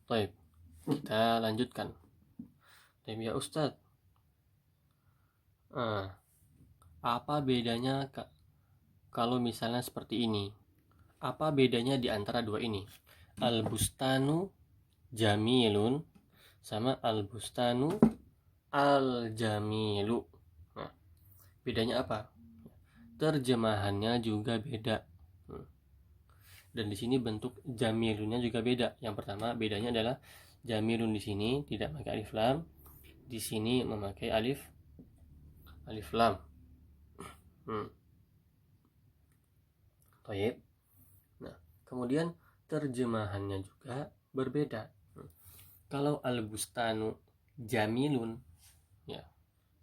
Baik, kita lanjutkan. Baik ya Ustadz, apa bedanya kalau misalnya seperti ini? Apa bedanya di antara dua ini? Al-bustanu jamilun sama al-bustanu al-jamilu. Nah, bedanya apa? Terjemahannya juga beda. Dan di sini bentuk jamilunnya juga beda. Yang pertama bedanya adalah jamilun di sini tidak pakai alif lam, di sini memakai alif lam. Baik. Nah, kemudian terjemahannya juga berbeda. Kalau al-bustanu jamilun, ya,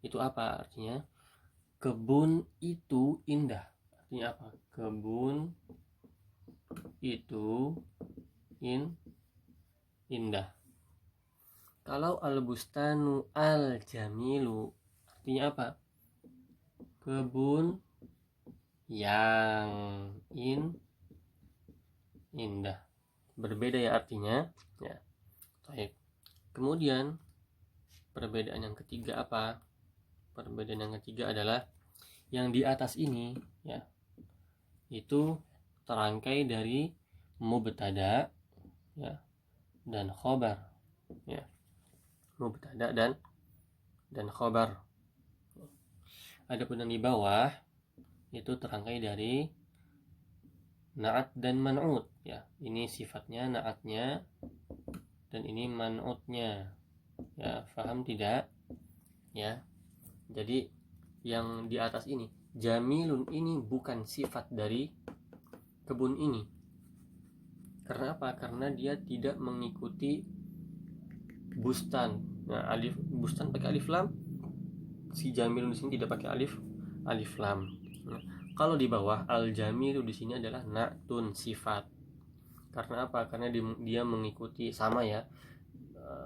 itu apa artinya? Kebun itu indah. Artinya apa? Kebun itu indah. Kalau al-bustanu al-jamilu, artinya apa? Kebun yang indah. Berbeda ya artinya. Ya. Baik. Kemudian perbedaan yang ketiga apa? Perbedaan yang ketiga adalah yang di atas ini, ya, itu terangkai dari mubtada, ya, dan khobar, ya, mubtada dan khobar. Adapun yang di bawah itu terangkai dari na'at dan man'ut, ya. Ini sifatnya na'atnya dan ini man'utnya. Ya, paham tidak? Ya. Jadi yang di atas ini, jamilun ini bukan sifat dari kebun ini. Karena apa? Karena dia tidak mengikuti bustan. Nah, alif bustan pakai alif lam. Si jamilun di sini tidak pakai alif lam. Nah, kalau di bawah al jamilu di sini adalah na'tun sifat. Karena apa? Karena dia mengikuti sama ya.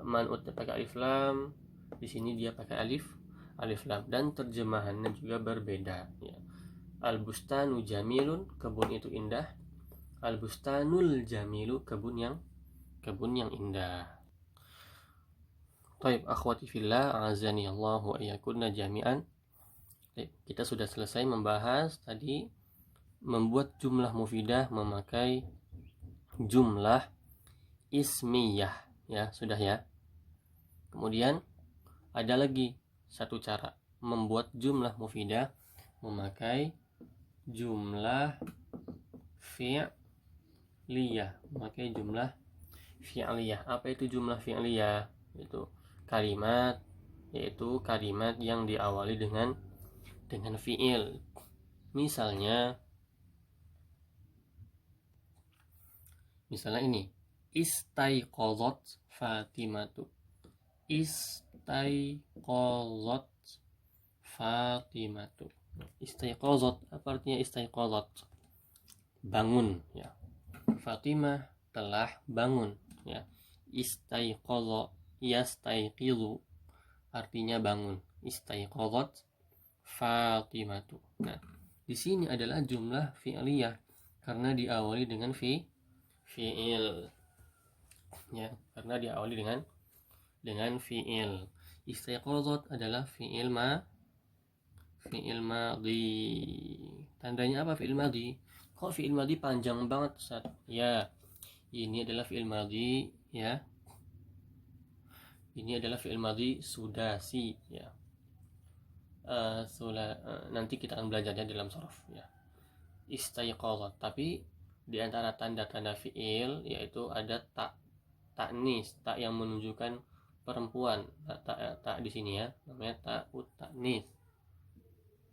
Man'utnya pakai alif lam, di sini dia pakai alif lam, dan terjemahannya juga berbeda, ya. Al-bustanu jamilun, kebun itu indah. Al-bustanul jamilu, kebun yang indah. Baik, akhwati fillah, azani Allah wa iyyakunna jami'an. Kita sudah selesai membahas tadi membuat jumlah mufidah memakai jumlah ismiyah, ya, sudah ya. Kemudian ada lagi satu cara membuat jumlah mufidah memakai jumlah fi'liyah, memakai jumlah fi'liyah. Apa itu jumlah fi'liyah? Itu kalimat, yaitu kalimat yang diawali dengan fi'il. Misalnya ini, istaiqazat Fatimatu. Istaiqazat Fatimatu. Istaiqazat, apa artinya istaiqazat? Bangun, ya. Fatimah telah bangun, ya. Istaiqadha, yastaiqizu, artinya bangun. Istaiqadhat Fatimatu. Nah, di sini adalah jumlah fi'liyah karena diawali dengan fi'il. Ya, karena diawali dengan fi'il. Istaiqadhat adalah fi'il madhi. Tandanya apa fi'il madhi? Kok fi'il madhi panjang banget, Ustaz? Ya, ini adalah fi'il madhi, ya. Ini adalah fi'il madhi sudasi, ya. Nanti kita akan belajarnya dalam shorof, ya. Istaiqadhat. Tapi di antara tanda-tanda fi'il yaitu ada ta'nis, tak yang menunjukkan perempuan. Tak di sini ya, namanya ta'ut ta'nis.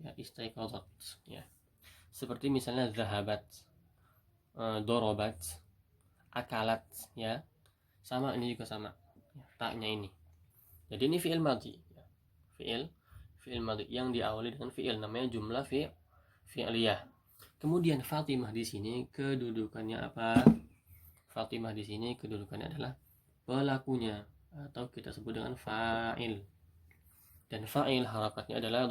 Ya, istaiqadhat, ya. Seperti misalnya zahabat, dorobat, akalat, ya. Sama, ini juga sama, ya, taknya ini. Jadi ini fi'il madhi, ya. Fi'il madhi yang diawali dengan fi'il, namanya jumlah fi'liyah. Kemudian Fatimah di sini kedudukannya apa? Fatimah di sini kedudukannya adalah pelakunya, atau kita sebut dengan fa'il. Dan fa'il harakatnya adalah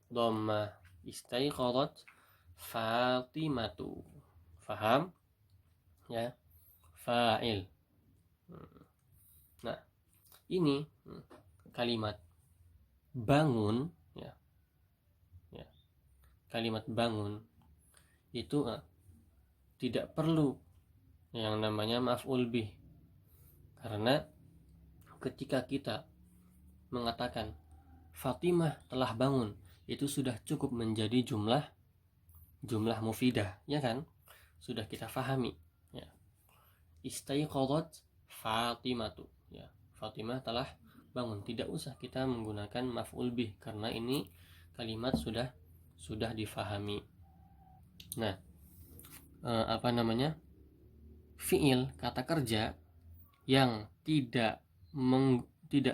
dhammah. Istaiqadhat Fatimatu. Faham? Ya. Fa'il. Nah, ini kalimat bangun ya. Kalimat bangun itu tidak perlu yang namanya maf'ul bih, karena ketika kita mengatakan Fatimah telah bangun, itu sudah cukup menjadi jumlah mufidah, ya kan? Sudah kita fahami ya. Istaiqadhat Fatimatu ya, Fatimah telah bangun, tidak usah kita menggunakan maf'ul bih karena ini kalimat sudah difahami. Nah, fiil kata kerja yang tidak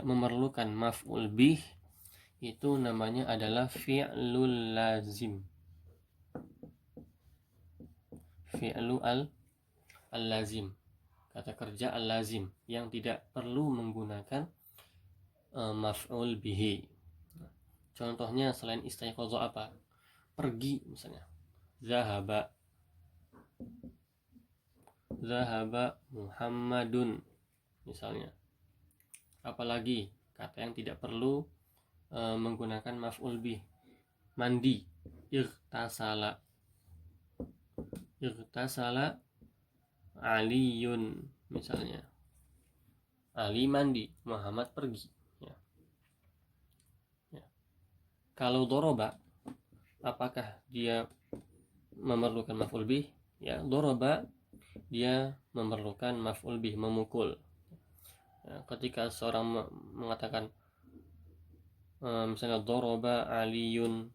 memerlukan maf'ul bih itu namanya adalah fi'lul lazim. Fi'lu al-lazim, kata kerja al-lazim yang tidak perlu menggunakan maf'ul bihi. Contohnya selain istaiqadha apa? Pergi misalnya. Zahaba Muhammadun misalnya. Apalagi kata yang tidak perlu menggunakan maf'ul bih. Mandi, ightasala Aliyun misalnya. Ali mandi, Muhammad pergi ya. Kalau doroba, apakah dia memerlukan maf'ul bih? Ya, doroba dia memerlukan maf'ul bih, memukul ya. Ketika seorang mengatakan misalnya doroba Aliyun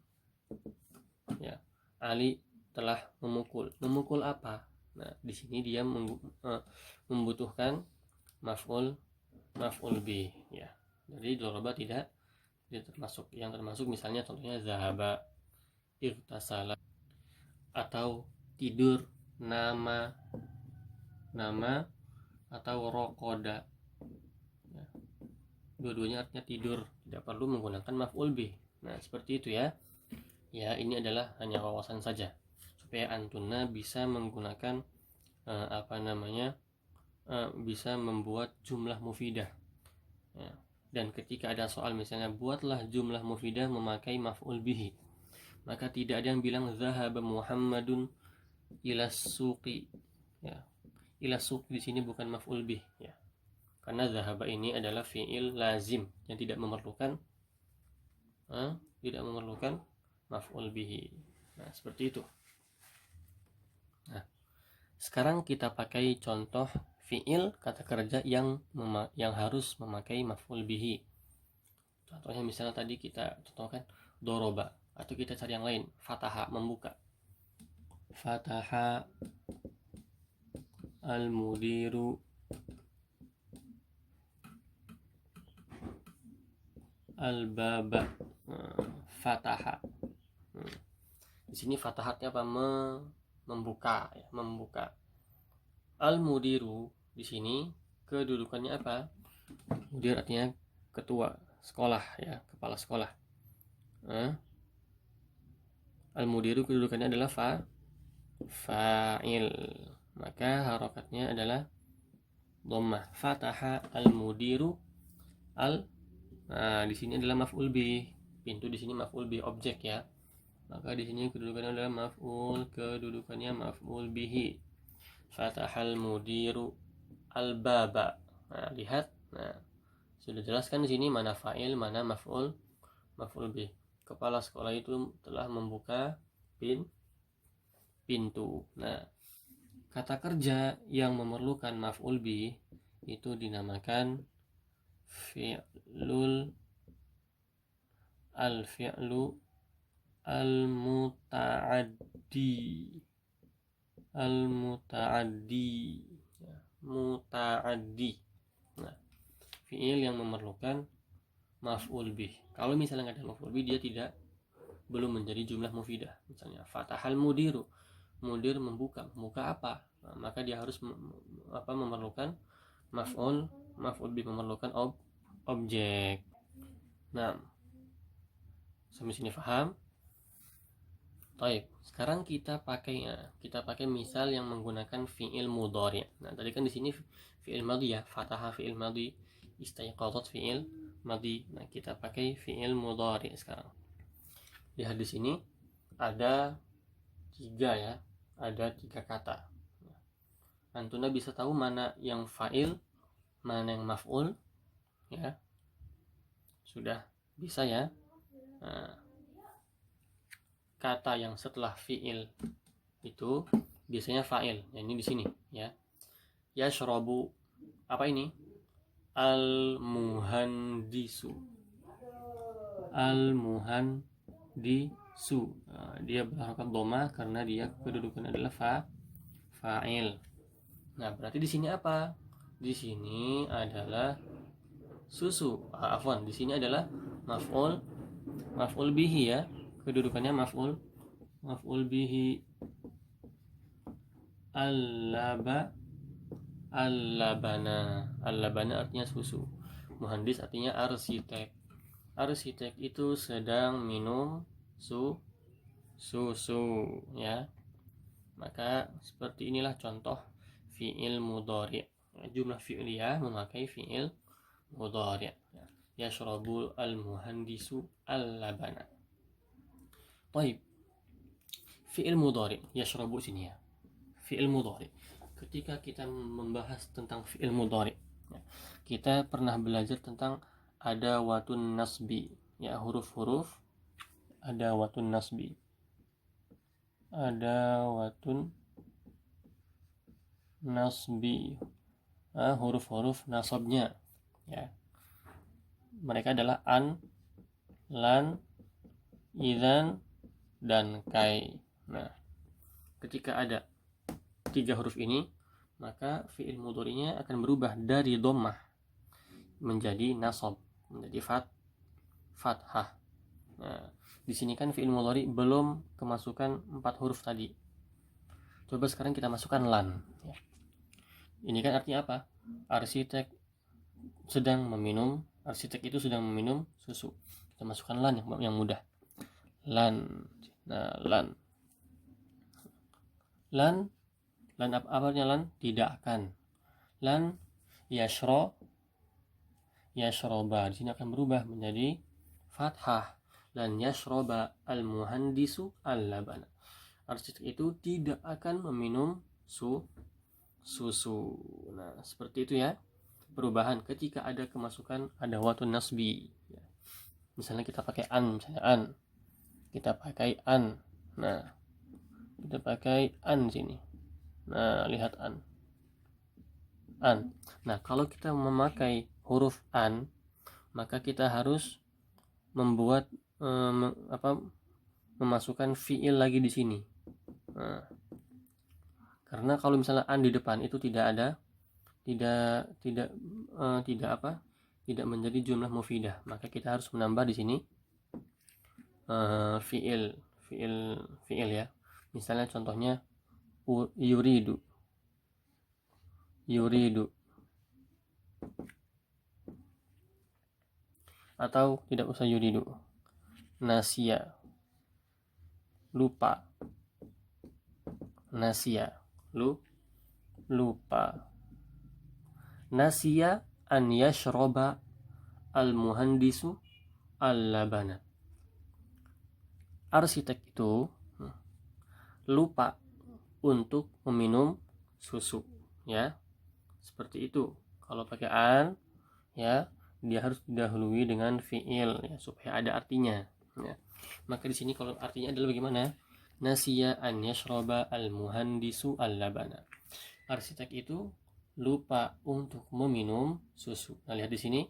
ya, Ali telah memukul apa? Nah, di sini dia membutuhkan maf'ul bih ya. Jadi doroba tidak termasuk. Yang termasuk misalnya contohnya zahaba, irtasala, atau tidur, nama atau rokoda ya. Dua-duanya artinya tidur, tidak perlu menggunakan maf'ul bih. Nah, seperti itu ya. Ya, ini adalah hanya wawasan saja supaya antuna bisa menggunakan bisa membuat jumlah mufidah ya. Dan ketika ada soal misalnya buatlah jumlah mufidah memakai maf'ul bihi, maka tidak ada yang bilang zahaba Muhammadun ila suqi ya. Ila suqi di sini bukan maf'ul bih ya, karena zahaba ini adalah fi'il lazim yang tidak memerlukan maf'ul bihi. Nah, seperti itu. Nah, sekarang kita pakai contoh fi'il kata kerja yang harus memakai maf'ul bihi. Contohnya misalnya tadi kita contohkan doroba, atau kita cari yang lain, fataha, membuka. Fataha al-mudiru al-baba. Fataha. Di sini fatahatnya apa? Membuka ya, membuka. Al-mudiru di sini kedudukannya apa? Mudir artinya ketua sekolah ya, kepala sekolah. Al-mudiru kedudukannya adalah fa'il, maka harokatnya adalah dhammah. Fataha al-mudiru nah, di sini adalah maf'ul bih. Pintu di sini maf'ul bih, objek ya. Maka di sini kedudukannya adalah kedudukannya maf'ul bihi. Fatahal mudiru al-baba. Nah, lihat. Nah, sudah jelaskan di sini mana fa'il, mana maf'ul bih. Kepala sekolah itu telah membuka pintu. Nah, kata kerja yang memerlukan maf'ul bih itu dinamakan fi'lu muta'addi. Nah, fi'il yang memerlukan maf'ul bih. Kalau misalnya nggak ada maf'ul bih, dia belum menjadi jumlah mufidah. Misalnya fatahal mudiru, mudir membuka apa? Nah, maka dia harus memerlukan maf'ul bih, memerlukan objek. Nah, sampai sini paham? Baik, sekarang kita pakai misal yang menggunakan fi'il mudhari'. Nah, tadi kan di sini fi'il madhi ya, fataha fi'il madhi, istaiqadat fi'il madhi. Nah, kita pakai fi'il mudhari' sekarang. Lihat di sini ada 3 ya, ada 3 kata. Antuna bisa tahu mana yang fa'il, mana yang maf'ul ya. Sudah bisa ya. Nah, kata yang setelah fi'il itu biasanya fa'il. Ya, ini di sini ya. Yashrabu, apa ini? Al-muhandisu. Al-muhandisu. Nah, dia berharokat dhamma karena dia kedudukan adalah fa'il. Nah, berarti di sini apa? Di sini adalah susu. Afwan, di sini adalah maf'ul bihi ya. Kedudukannya maf'ul bihi. Al-labana artinya susu. Muhandis artinya arsitek. Arsitek itu sedang minum susu ya. Maka seperti inilah contoh fi'il mudhari'. Jumlah fi'liyah memakai fi'il mudhari'. Yashrabul al-muhandisu al-labana. Baik. Fi'il mudhari' yashrabu sini ya. Fi'il mudhari'. Ketika kita membahas tentang fi'il mudhari', kita pernah belajar tentang adawatun nasbi, ya, huruf-huruf adawatun nasbi. Adawatun nasbi, huruf-huruf nasabnya ya. Mereka adalah an, lan, idzan, dan kai. Nah, ketika ada 3 huruf ini, maka fi'il mudhari'nya akan berubah dari dhammah menjadi nasab, menjadi fathah. Nah, di sini kan fi'il mudhari' belum kemasukan 4 huruf tadi. Coba sekarang kita masukkan lan. Ya. Ini kan artinya apa? Arsitek itu sedang meminum susu. Kita masukkan lan yang mudah. Lan. Nah, lan apa artinya lan? Tidak akan. Lan yashroba. Di sini akan berubah menjadi fathah. Lan yashroba al-muhandisu al-labana. Arsitek itu tidak akan meminum susu. Nah, seperti itu ya. Perubahan ketika ada kemasukan adawatun nasbi. Misalnya kita pakai an, kita pakai an. Nah, kita pakai an sini. Nah, lihat an. Nah, kalau kita memakai huruf an, maka kita harus membuat memasukkan fiil lagi di sini. Nah, karena kalau misalnya an di depan itu tidak menjadi jumlah mufidah, maka kita harus menambah di sini fiil ya. Misalnya contohnya yuridu. Atau tidak usah yuridu. Nasia, lupa. Lupa. Nasia an yashroba al-muhandisu al-labana. Arsitek itu lupa untuk meminum susu ya. Seperti itu. Kalau pakai an ya, dia harus didahului dengan fiil ya, supaya ada artinya ya. Maka di sini kalau artinya adalah bagaimana? Nasiya an yashroba al-muhandisu al-labana. Arsitek itu lupa untuk meminum susu. Nah, lihat di sini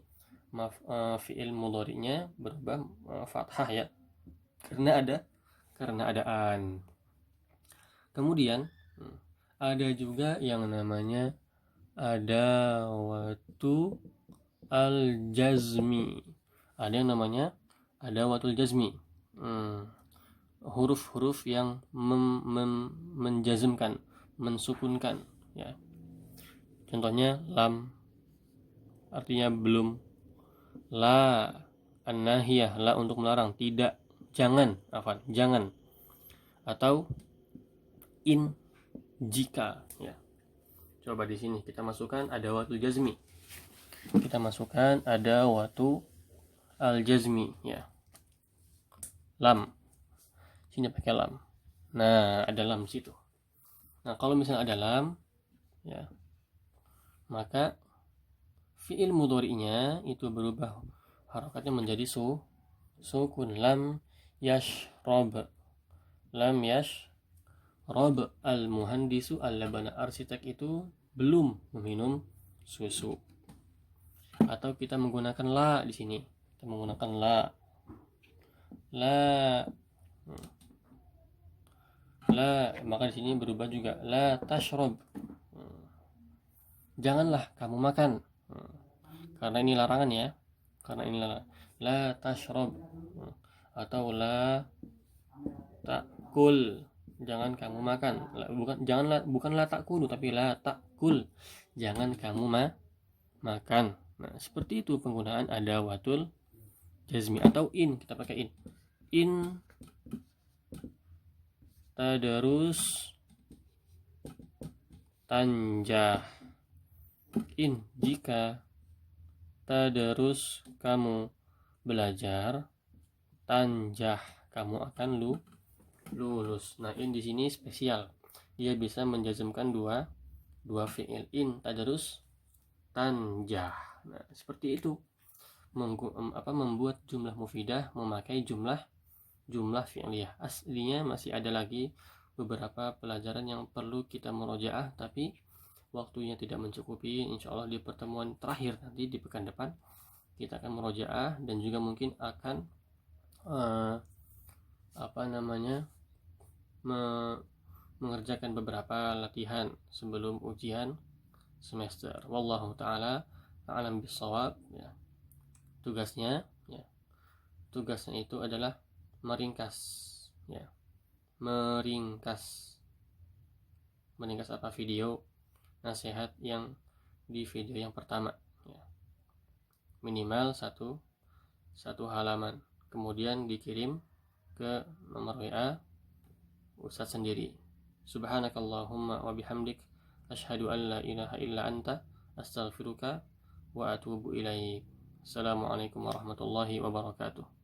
fiil mudhari'nya berubah fathah ya. Karena ada an. Kemudian ada juga yang namanya adawatu al-jazmi. Ada yang namanya adawatul jazmi. Huruf-huruf yang menjazmkan, mensukunkan ya. Contohnya lam artinya belum. La an-nahiyah, la untuk melarang, tidak, jangan. atau in jika, ya. Coba di sini kita masukkan adawatul jazmi. Kita masukkan adawatu al jazmi, ya. Lam. Sini pakai lam. Nah, ada lam situ. Nah, kalau misalnya ada lam, ya, maka fi'il mudhari'nya itu berubah harakatnya menjadi sukun. Lam yashrab. Lam yashrab al muhandisu al labana. Arsitek itu belum meminum susu. Atau kita menggunakan la di sini. Kita menggunakan la. La, maka di sini berubah juga la tashrab. Janganlah kamu makan. Karena ini larangan, ya. Karena ini la tashrab. Atau la takul. Jangan kamu makan. Bukan la takulu, tapi la takul. Jangan kamu makan. Nah, seperti itu penggunaan adawatul jazmi. Atau in, kita pakai in. In tadarus tanjah. In jika tadarus kamu belajar, tanjah kamu akan lulus. Nah, in di sini spesial. Dia bisa menjazmkan dua fi'il. In tadarus tanjah. Nah, seperti itu. Membuat jumlah mufidah memakai jumlah fi'liyah. Aslinya masih ada lagi beberapa pelajaran yang perlu kita murojaah, tapi waktunya tidak mencukupi. Insya Allah di pertemuan terakhir nanti di pekan depan kita akan murojaah dan juga mungkin akan mengerjakan beberapa latihan sebelum ujian semester. Wallahu taala a'lam bissawab, ya. Tugasnya itu adalah meringkas, ya. Meringkas apa? Video nasihat yang di video yang pertama, ya. Minimal satu halaman, kemudian dikirim ke nomor WA Ustadz sendiri. Subhanakallahumma wa bihamdik asyhadu an la ilaha illa anta astaghfiruka wa atubu ilaik. Assalamualaikum warahmatullahi wabarakatuh.